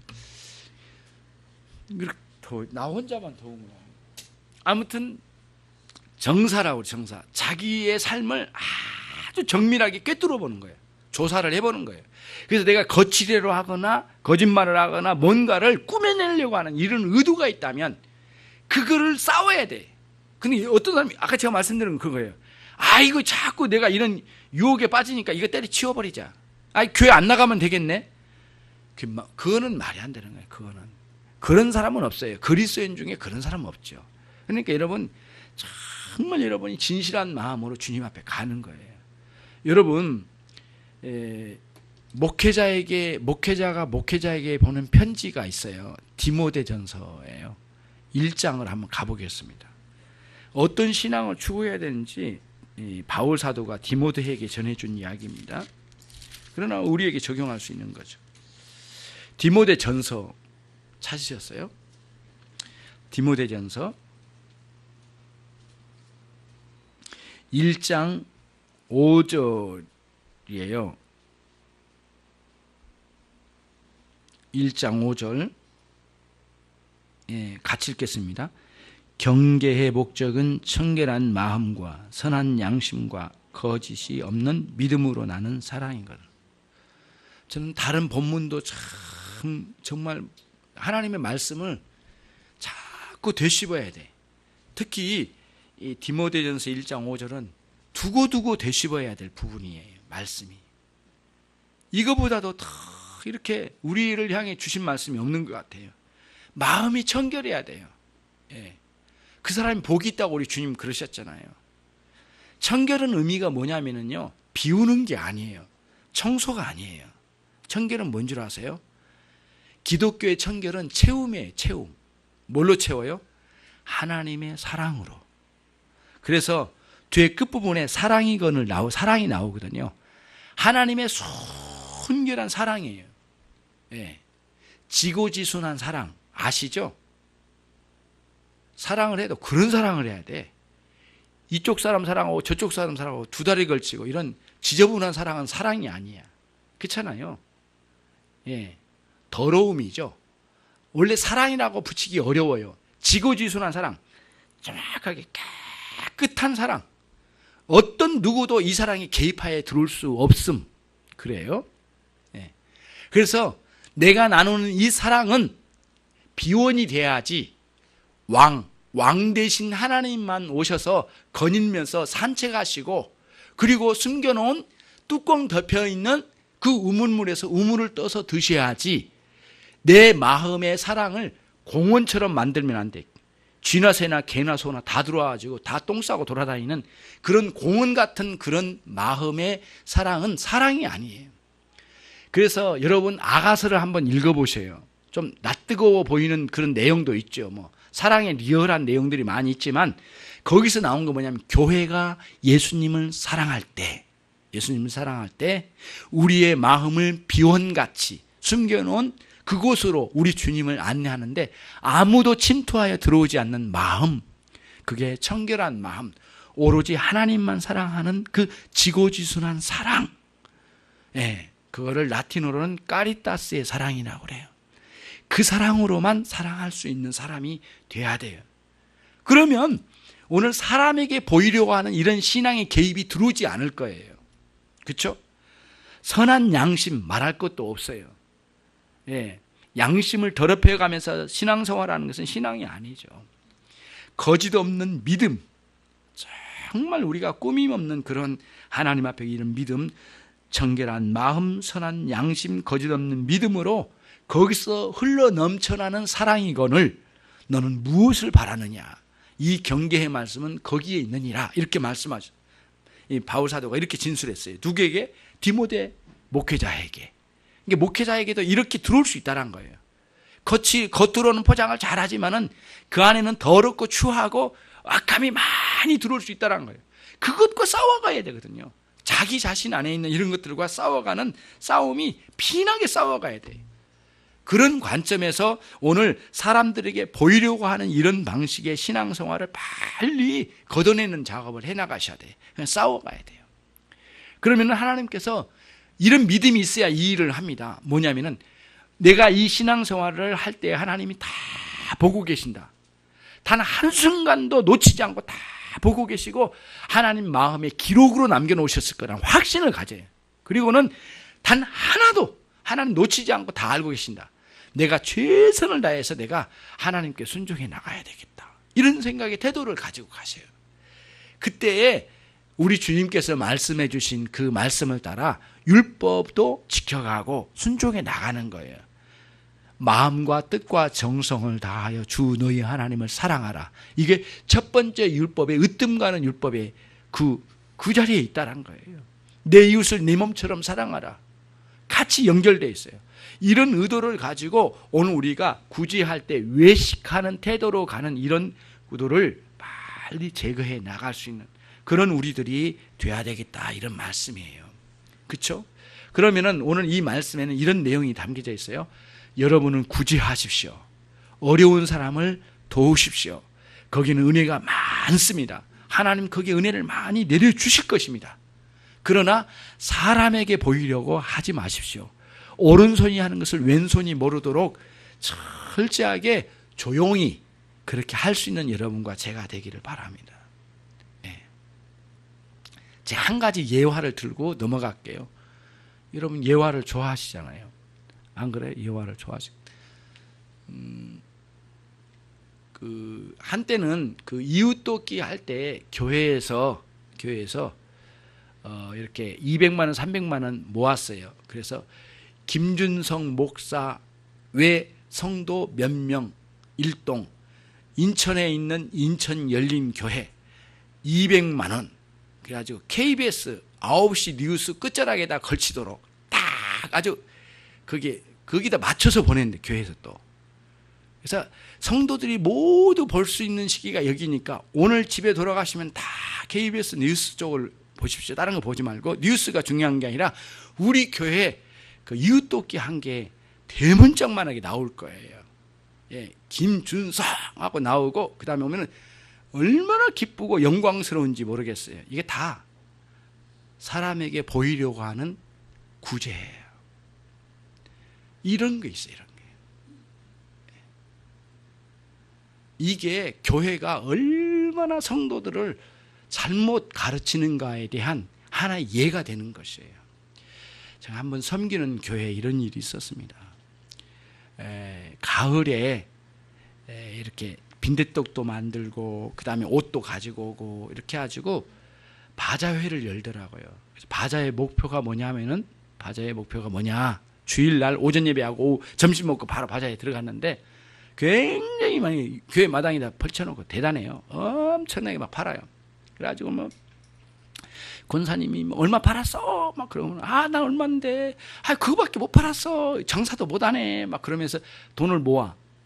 나 혼자만 더운구나. 아무튼 정사라고 정사. 자기의 삶을 아주 정밀하게 꿰뚫어 보는 거예요. 조사를 해보는 거예요. 그래서 내가 거치대로 하거나 거짓말을 하거나 뭔가를 꾸며내려고 하는 이런 의도가 있다면 그거를 싸워야 돼. 근데 어떤 사람이 아까 제가 말씀드린 건 그거예요. 이거 자꾸 내가 이런 유혹에 빠지니까 이거 때려치워버리자. 교회 안 나가면 되겠네. 그거는 말이 안 되는 거예요. 그거는. 그런 사람은 없어요. 그리스도인 중에 그런 사람은 없죠. 그러니까 여러분 정말 여러분이 진실한 마음으로 주님 앞에 가는 거예요. 여러분 목회자가 목회자에게 보낸 편지가 있어요. 디모데전서예요. 1장을 한번 가보겠습니다. 어떤 신앙을 추구해야 되는지 바울 사도가 디모데에게 전해준 이야기입니다. 그러나 우리에게 적용할 수 있는 거죠. 디모데전서 찾으셨어요? 디모데전서 1장 5절이에요. 1장 5절 같이 읽겠습니다. 경계의 목적은 청결한 마음과 선한 양심과 거짓이 없는 믿음으로 나는 사랑이거든. 저는 다른 본문도 참 정말 하나님의 말씀을 자꾸 되씹어야 돼. 특히 이 디모데전서 1장 5절은 두고두고 되씹어야 될 부분이에요. 말씀이. 이거보다도 더 이렇게 우리를 향해 주신 말씀이 없는 것 같아요. 마음이 청결해야 돼요. 그 사람이 복이 있다고 우리 주님 그러셨잖아요. 청결은 의미가 뭐냐면요, 비우는 게 아니에요. 청소가 아니에요. 청결은 뭔 줄 아세요? 기독교의 청결은 채움이에요. 채움. 뭘로 채워요? 하나님의 사랑으로. 그래서 뒤에 끝부분에 사랑이 나오거든요. 하나님의 순결한 사랑이에요. 지고지순한 사랑 아시죠? 사랑을 해도 그런 사랑을 해야 돼. 이쪽 사람 사랑하고 저쪽 사람 사랑하고 두 다리 걸치고 이런 지저분한 사랑은 사랑이 아니야. 그렇잖아요. 더러움이죠. 원래 사랑이라고 붙이기 어려워요. 지고지순한 사랑, 정확하게 깨끗한 사랑. 어떤 누구도 이 사랑에 개입하에 들어올 수 없음. 그래요. 그래서 내가 나누는 이 사랑은 비원이 돼야지 왕 대신 하나님만 오셔서 거닐면서 산책하시고 그리고 숨겨놓은 뚜껑 덮여있는 그 우물물에서 우물을 떠서 드셔야지 내 마음의 사랑을 공원처럼 만들면 안 돼. 쥐나 새나 개나 소나 다 들어와가지고 다 똥 싸고 돌아다니는 그런 공원 같은 그런 마음의 사랑은 사랑이 아니에요. 그래서 여러분 아가서를 한번 읽어보세요. 좀 낯뜨거워 보이는 그런 내용도 있죠. 뭐 사랑의 리얼한 내용들이 많이 있지만 거기서 나온 거 뭐냐면 교회가 예수님을 사랑할 때 우리의 마음을 비원같이 숨겨놓은 그곳으로 우리 주님을 안내하는데 아무도 침투하여 들어오지 않는 마음, 그게 청결한 마음, 오로지 하나님만 사랑하는 그 지고지순한 사랑, 그거를 라틴어로는 까리타스의 사랑이라고 그래요. 그 사랑으로만 사랑할 수 있는 사람이 돼야 돼요. 그러면 오늘 사람에게 보이려고 하는 이런 신앙의 개입이 들어오지 않을 거예요. 그렇죠? 선한 양심 말할 것도 없어요. 양심을 더럽혀가면서 신앙생활하는 것은 신앙이 아니죠. 거짓 없는 믿음, 정말 우리가 꾸밈 없는 그런 하나님 앞에 이런 믿음, 청결한 마음, 선한 양심, 거짓 없는 믿음으로 거기서 흘러 넘쳐나는 사랑이거늘 너는 무엇을 바라느냐, 이 경계의 말씀은 거기에 있느니라, 이렇게 말씀하죠. 이 바울 사도가 이렇게 진술했어요. 누구에게? 디모데 목회자에게. 그러니까 목회자에게도 이렇게 들어올 수 있다는 거예요. 겉으로는 포장을 잘하지만은 그 안에는 더럽고 추하고 악함이 많이 들어올 수 있다는 거예요. 그것과 싸워가야 되거든요. 자기 자신 안에 있는 이런 것들과 싸워가는 싸움이 피나게 싸워가야 돼요. 그런 관점에서 오늘 사람들에게 보이려고 하는 이런 방식의 신앙생활을 빨리 걷어내는 작업을 해나가셔야 돼요. 그냥 싸워가야 돼요. 그러면 하나님께서 이런 믿음이 있어야 이 일을 합니다. 뭐냐면은 내가 이 신앙생활을 할 때 하나님이 다 보고 계신다. 단 한순간도 놓치지 않고 다 보고 계시고 하나님 마음에 기록으로 남겨놓으셨을 거라는 확신을 가져요. 그리고는 단 하나도 하나님 놓치지 않고 다 알고 계신다. 내가 최선을 다해서 내가 하나님께 순종해 나가야 되겠다. 이런 생각의 태도를 가지고 가세요. 그때에 우리 주님께서 말씀해 주신 그 말씀을 따라 율법도 지켜가고 순종해 나가는 거예요. 마음과 뜻과 정성을 다하여 주 너희 하나님을 사랑하라. 이게 첫 번째 율법의 으뜸 가는 율법의 그 자리에 있다는 거예요. 내 이웃을 내 몸처럼 사랑하라. 같이 연결되어 있어요. 이런 의도를 가지고 오늘 우리가 구제할 때 외식하는 태도로 가는 이런 구도를 빨리 제거해 나갈 수 있는 그런 우리들이 돼야 되겠다, 이런 말씀이에요. 그렇죠? 그러면은 오늘 이 말씀에는 이런 내용이 담겨져 있어요. 여러분은 구제하십시오. 어려운 사람을 도우십시오. 거기는 은혜가 많습니다. 하나님 거기에 은혜를 많이 내려주실 것입니다. 그러나 사람에게 보이려고 하지 마십시오. 오른손이 하는 것을 왼손이 모르도록 철저하게 조용히 그렇게 할 수 있는 여러분과 제가 되기를 바랍니다. 제가 한 가지 예화를 들고 넘어갈게요. 여러분 예화를 좋아하시잖아요. 안 그래요? 예화를 좋아하시고. 한때는 그 이웃 돕기 할 때 교회에서 이렇게 200만 원, 300만 원 모았어요. 그래서 김준성 목사 외 성도 몇 명 일동, 인천에 있는 인천 열린교회 200만 원, 그래가지고 KBS 9시 뉴스 끝자락에다 걸치도록 딱 아주 거기다 맞춰서 보냈는데, 교회에서 또. 그래서 성도들이 모두 볼 수 있는 시기가 여기니까 오늘 집에 돌아가시면 다 KBS 뉴스 쪽을 보십시오. 다른 거 보지 말고 뉴스가 중요한 게 아니라 우리 교회 그 이웃 돕기 한 게 대문짝만하게 나올 거예요. 김준성 하고 나오고 그 다음에 오면은 얼마나 기쁘고 영광스러운지 모르겠어요. 이게 다 사람에게 보이려고 하는 구제예요. 이런 게 있어요. 이런 게. 이게 교회가 얼마나 성도들을 잘못 가르치는가에 대한 하나의 예가 되는 것이에요. 제가 한번 섬기는 교회에 이런 일이 있었습니다. 가을에 이렇게 빈대떡도 만들고 그 다음에 옷도 가지고 오고 이렇게 해가지고 바자회를 열더라고요. 그래서 바자의 목표가 뭐냐, 주일날 오전 예배하고 점심 먹고 바로 바자회에 들어갔는데 굉장히 많이 교회 마당에다 펼쳐놓고 대단해요. 엄청나게 막 팔아요. 그래가지고 뭐 권사님이 뭐 얼마 팔았어? 막 그러면 나 얼마인데? 그거밖에 못 팔았어. 장사도 못하네. 막 그러면서 돈을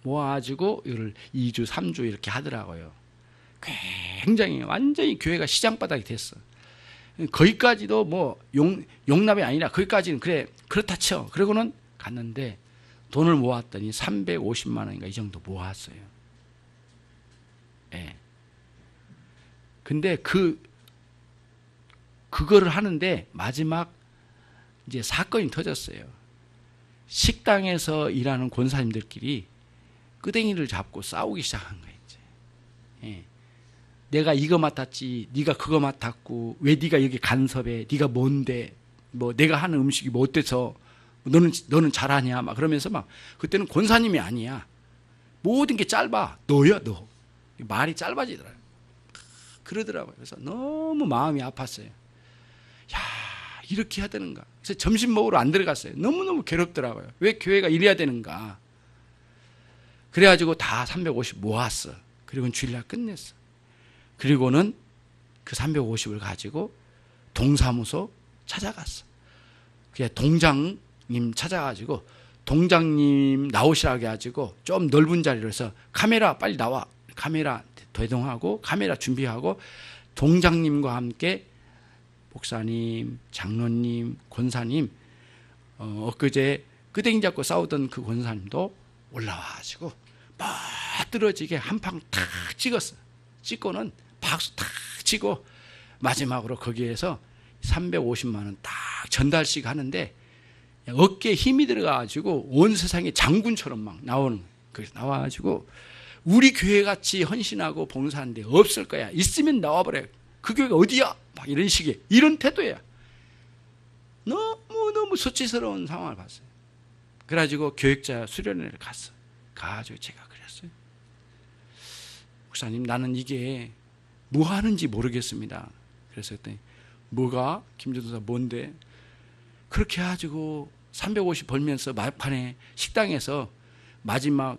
모아가지고 이걸 2주, 3주 이렇게 하더라고요. 굉장히 완전히 교회가 시장바닥이 됐어. 거기까지도 뭐 용납이 아니라 거기까지는 그렇다 쳐. 그러고는 갔는데 돈을 모았더니 350만 원인가 이 정도 모았어요. 예. 근데 그거를 하는데 마지막 이제 사건이 터졌어요. 식당에서 일하는 권사님들끼리 끄댕이를 잡고 싸우기 시작한 거예요. 이제. 예. 내가 이거 맡았지, 네가 그거 맡았고, 왜 네가 여기 간섭해? 네가 뭔데? 뭐 내가 하는 음식이 뭐 어때서? 너는 잘하냐? 막 그러면서 막 그때는 권사님이 아니야. 모든 게 짧아. 너야 너. 말이 짧아지더라고요. 그러더라고요. 그래서 너무 마음이 아팠어요. 야, 이렇게 해야 되는가? 그래서 점심 먹으러 안 들어갔어요. 너무너무 괴롭더라고요. 왜 교회가 이래야 되는가? 그래가지고 다 350 모았어. 그리고는 주일날 끝냈어. 그리고는 그 350을 가지고 동사무소 찾아갔어. 그냥 동장님 찾아가지고 동장님 나오시라고 해가지고 좀 넓은 자리로 해서 카메라 빨리 나와. 카메라 대동하고 카메라 준비하고 동장님과 함께 목사님, 장로님, 권사님, 엊그제 끄댕이 잡고 싸우던 그 권사님도 올라와가지고 멋들어지게 한 방 탁 찍었어. 찍고는 박수 탁 치고 마지막으로 거기에서 350만 원 딱 전달식 하는데 어깨에 힘이 들어가가지고 온 세상에 장군처럼 막 나오는 거예요. 그래서 나와가지고 우리 교회 같이 헌신하고 봉사하는데 없을 거야. 있으면 나와버려. 그 교회가 어디야? 막 이런 식의 이런 태도야. 너무너무 수치스러운 상황을 봤어요. 그래가지고 교육자 수련회를 갔어. 가가지고 제가 그랬어요. 목사님, 나는 이게 뭐 하는지 모르겠습니다. 그래서 그랬더니 뭐가? 김전도사 뭔데? 그렇게 해가지고 350 벌면서 막판에 식당에서 마지막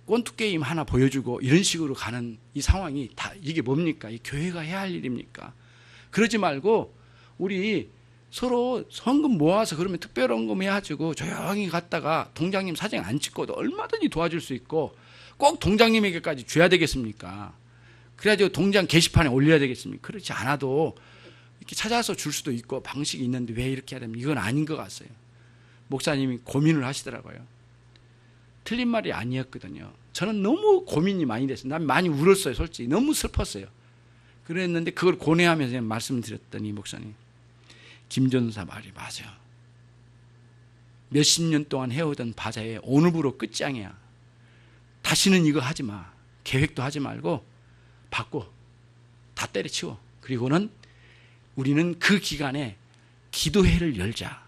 꼰투게임 하나 보여주고 이런 식으로 가는 이 상황이 다 이게 뭡니까? 이 교회가 해야 할 일입니까? 그러지 말고 우리 서로 헌금 모아서 그러면 특별헌금 해가지고 조용히 갔다가 동장님 사진 안 찍고도 얼마든지 도와줄 수 있고 꼭 동장님에게까지 줘야 되겠습니까? 그래가지고 동장 게시판에 올려야 되겠습니까? 그렇지 않아도 이렇게 찾아서 줄 수도 있고 방식이 있는데 왜 이렇게 해야 됩니까? 이건 아닌 것 같아요. 목사님이 고민을 하시더라고요. 틀린 말이 아니었거든요. 저는 너무 고민이 많이 됐어요. 난 많이 울었어요. 솔직히 너무 슬펐어요. 그랬는데 그걸 고뇌하면서 말씀드렸더니 목사님, 김전사 말이 맞아. 몇십 년 동안 해오던 바자에 오늘부로 끝장이야. 다시는 이거 하지 마. 계획도 하지 말고 바꿔. 다 때려치워. 그리고는 우리는 그 기간에 기도회를 열자.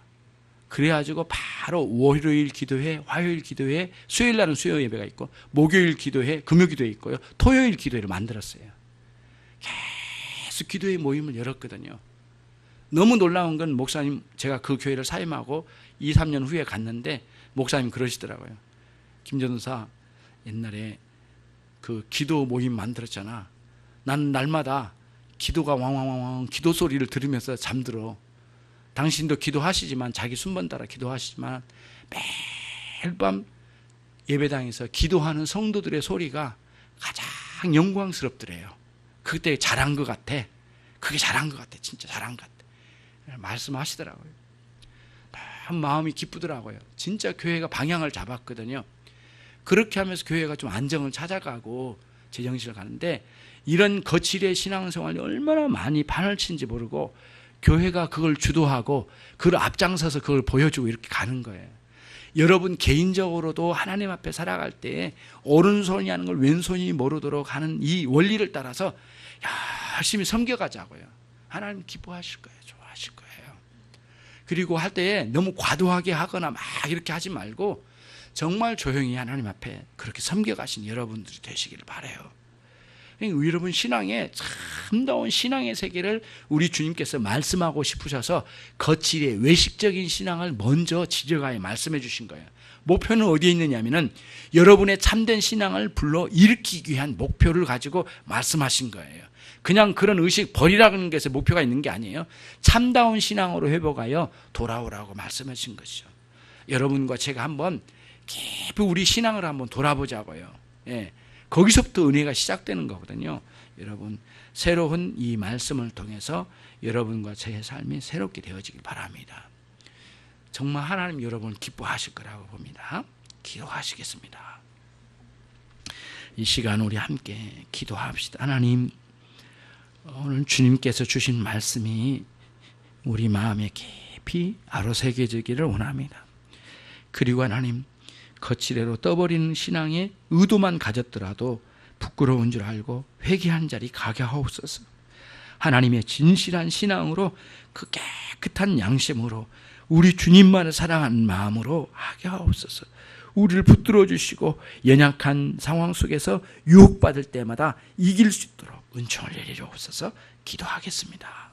그래가지고 바로 월요일 기도회, 화요일 기도회, 수요일 날은 수요 예배가 있고 목요일 기도회, 금요 기도회 있고요. 토요일 기도회를 만들었어요. 계속 기도회 모임을 열었거든요. 너무 놀라운 건 목사님, 제가 그 교회를 사임하고 2, 3년 후에 갔는데 목사님 그러시더라고요. 김전사, 옛날에 그 기도 모임 만들었잖아. 나는 날마다 기도가 왕왕왕왕 기도 소리를 들으면서 잠들어. 당신도 기도하시지만 자기 순번 따라 기도하시지만 매일 밤 예배당에서 기도하는 성도들의 소리가 가장 영광스럽더래요. 그때 잘한 것 같아. 그게 잘한 것 같아. 진짜 잘한 것 같아. 말씀하시더라고요. 너무 마음이 기쁘더라고요. 진짜 교회가 방향을 잡았거든요. 그렇게 하면서 교회가 좀 안정을 찾아가고 제정신을 가는데 이런 거칠의 신앙생활이 얼마나 많이 판을 친지 모르고 교회가 그걸 주도하고 그걸 앞장서서 그걸 보여주고 이렇게 가는 거예요. 여러분 개인적으로도 하나님 앞에 살아갈 때 오른손이 하는 걸 왼손이 모르도록 하는 이 원리를 따라서 열심히 섬겨가자고요. 하나님 기뻐하실 거예요. 좋아하실 거예요. 그리고 할 때 너무 과도하게 하거나 막 이렇게 하지 말고 정말 조용히 하나님 앞에 그렇게 섬겨가신 여러분들이 되시기를 바라요. 여러분 신앙에 참 아름다운 신앙의 세계를 우리 주님께서 말씀하고 싶으셔서 거칠의 외식적인 신앙을 먼저 지적하여 말씀해 주신 거예요. 목표는 어디에 있느냐면은 여러분의 참된 신앙을 불러 일으키기 위한 목표를 가지고 말씀하신 거예요. 그냥 그런 의식 버리라는 것에 목표가 있는 게 아니에요. 참다운 신앙으로 회복하여 돌아오라고 말씀하신 것이죠. 여러분과 제가 한번 깊이 우리 신앙을 한번 돌아보자고요. 예, 거기서부터 은혜가 시작되는 거거든요. 여러분, 새로운 이 말씀을 통해서 여러분과 제 삶이 새롭게 되어지길 바랍니다. 정말 하나님 여러분을 기뻐하실 거라고 봅니다. 기도하시겠습니다. 이 시간 우리 함께 기도합시다. 하나님, 오늘 주님께서 주신 말씀이 우리 마음에 깊이 아로새겨지기를 원합니다. 그리고 하나님, 거칠애로 떠버리는 신앙의 의도만 가졌더라도 부끄러운 줄 알고 회개한 자리 가게 하옵소서. 하나님의 진실한 신앙으로 그 깨끗한 양심으로 우리 주님만을 사랑하는 마음으로 하게 하옵소서. 우리를 붙들어 주시고 연약한 상황 속에서 유혹받을 때마다 이길 수 있도록 은총을 내려주옵소서. 기도하겠습니다.